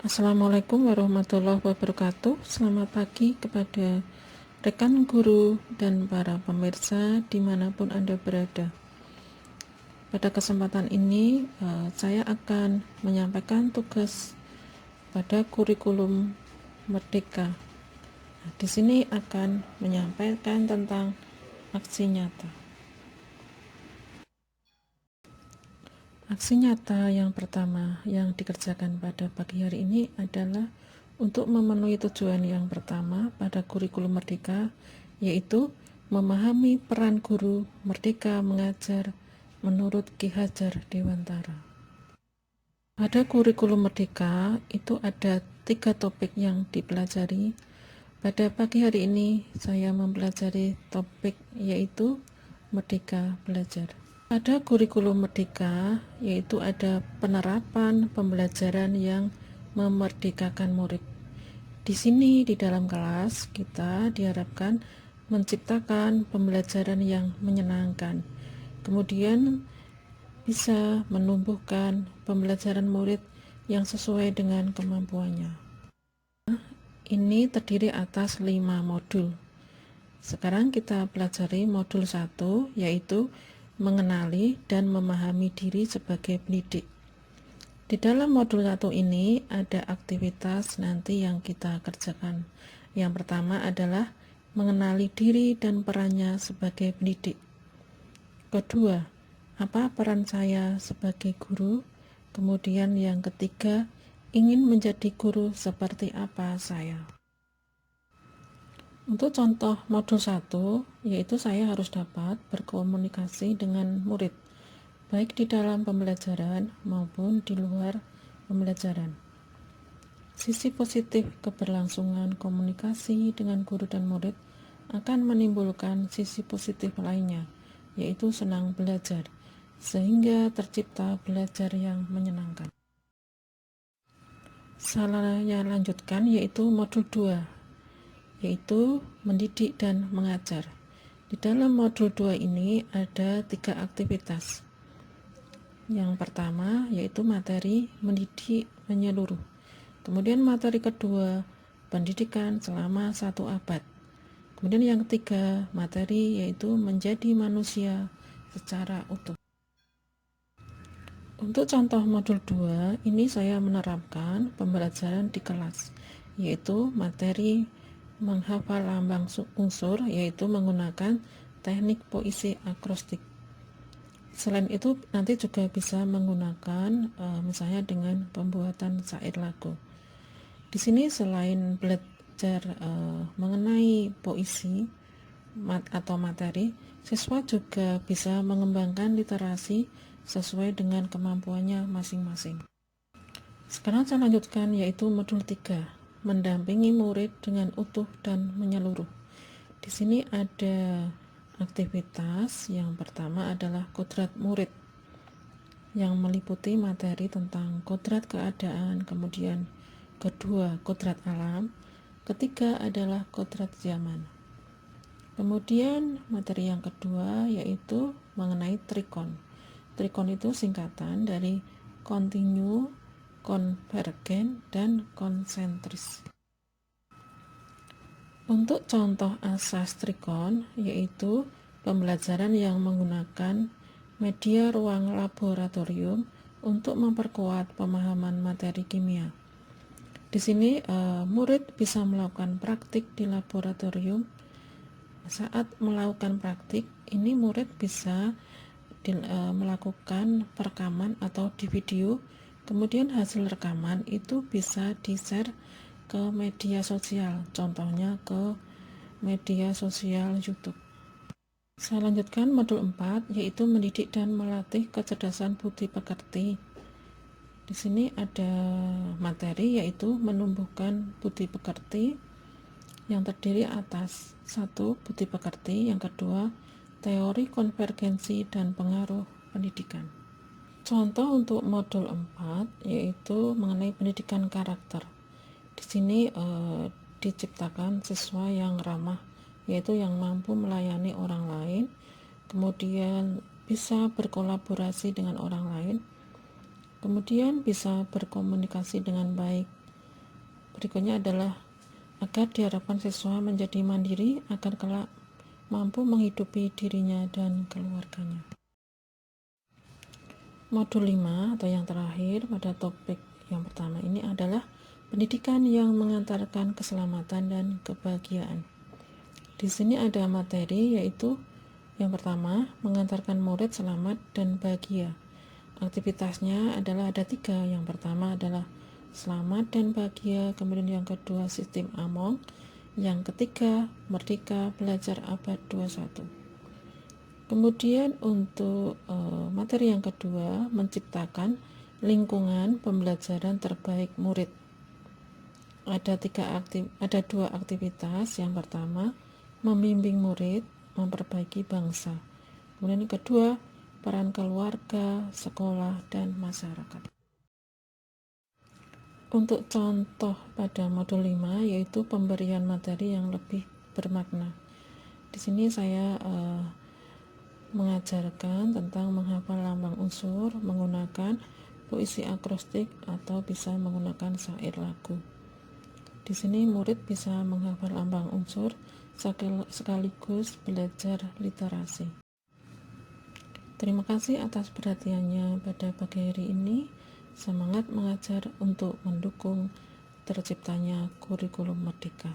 Assalamualaikum warahmatullahi wabarakatuh. Selamat pagi kepada rekan guru dan para pemirsa dimanapun Anda berada. Pada kesempatan ini saya akan menyampaikan tugas pada kurikulum Merdeka. Di sini akan menyampaikan tentang aksi nyata. Aksi nyata yang pertama yang dikerjakan pada pagi hari ini adalah untuk memenuhi tujuan yang pertama pada kurikulum Merdeka, yaitu memahami peran guru Merdeka mengajar menurut Ki Hajar Dewantara. Pada kurikulum Merdeka itu ada 3 topik yang dipelajari. Pada pagi hari ini saya mempelajari topik yaitu Merdeka Belajar. Pada kurikulum Merdeka yaitu ada penerapan pembelajaran yang memerdekakan murid. Di sini di dalam kelas kita diharapkan menciptakan pembelajaran yang menyenangkan. Kemudian bisa menumbuhkan pembelajaran murid yang sesuai dengan kemampuannya. Ini terdiri atas 5 modul. Sekarang kita pelajari modul 1 yaitu mengenali dan memahami diri sebagai pendidik. Di dalam modul 1 ini ada aktivitas nanti yang kita kerjakan. Yang pertama adalah mengenali diri dan perannya sebagai pendidik. Kedua, apa peran saya sebagai guru? Kemudian yang ketiga, ingin menjadi guru seperti apa saya? Untuk contoh modul 1, yaitu saya harus dapat berkomunikasi dengan murid, baik di dalam pembelajaran maupun di luar pembelajaran. Sisi positif keberlangsungan komunikasi dengan guru dan murid akan menimbulkan sisi positif lainnya, yaitu senang belajar, sehingga tercipta belajar yang menyenangkan. Saya lanjutkan yaitu modul 2, yaitu mendidik dan mengajar. Di dalam modul 2 ini ada 3 aktivitas. Yang pertama yaitu materi mendidik menyeluruh. Kemudian materi kedua, pendidikan selama 1 abad. Kemudian yang ketiga, materi yaitu menjadi manusia secara utuh. Untuk contoh modul 2, ini saya menerapkan pembelajaran di kelas, yaitu materi menghafal lambang unsur, yaitu menggunakan teknik puisi akrostik. Selain itu nanti juga bisa menggunakan misalnya dengan pembuatan syair lagu. Di sini selain belajar mengenai puisi atau materi, siswa juga bisa mengembangkan literasi sesuai dengan kemampuannya masing-masing. Sekarang saya lanjutkan yaitu modul 3, mendampingi murid dengan utuh dan menyeluruh. Di sini ada aktivitas yang pertama adalah kodrat murid yang meliputi materi tentang kodrat keadaan, kemudian kedua kodrat alam, ketiga adalah kodrat zaman. Kemudian materi yang kedua yaitu mengenai trikon. Trikon itu singkatan dari kontinu, konvergen, dan konsentris. Untuk contoh asas trikon yaitu pembelajaran yang menggunakan media ruang laboratorium untuk memperkuat pemahaman materi kimia. Di sini murid bisa melakukan praktik di laboratorium. Saat melakukan praktik, ini murid bisa melakukan perekaman atau di video, kemudian hasil rekaman itu bisa di-share ke media sosial, contohnya ke media sosial YouTube. Saya lanjutkan modul 4 yaitu mendidik dan melatih kecerdasan budi pekerti. Di sini ada materi yaitu menumbuhkan budi pekerti yang terdiri atas 1. Budi pekerti, yang kedua teori konvergensi dan pengaruh pendidikan. Contoh untuk modul 4 yaitu mengenai pendidikan karakter. Di sini diciptakan siswa yang ramah, yaitu yang mampu melayani orang lain, kemudian bisa berkolaborasi dengan orang lain, kemudian bisa berkomunikasi dengan baik, berikutnya adalah agar diharapkan siswa menjadi mandiri agar kelak mampu menghidupi dirinya dan keluarganya. Modul 5 atau yang terakhir pada topik yang pertama ini adalah pendidikan yang mengantarkan keselamatan dan kebahagiaan. Di sini ada materi yaitu yang pertama, mengantarkan murid selamat dan bahagia. Aktivitasnya adalah ada 3. Yang pertama adalah selamat dan bahagia, kemudian yang kedua sistem Among, yang ketiga Merdeka Belajar Abad 21. Kemudian untuk materi yang kedua, menciptakan lingkungan pembelajaran terbaik murid. Ada 2 aktivitas. Yang pertama, membimbing murid memperbaiki bangsa. Kemudian yang kedua, peran keluarga, sekolah, dan masyarakat. Untuk contoh pada modul 5 yaitu pemberian materi yang lebih bermakna. Di sini saya mengajarkan tentang menghafal lambang unsur menggunakan puisi akrostik atau bisa menggunakan syair lagu. Di sini murid bisa menghafal lambang unsur sekaligus belajar literasi. Terima kasih atas perhatiannya pada pagi hari ini. Semangat mengajar untuk mendukung terciptanya kurikulum merdeka.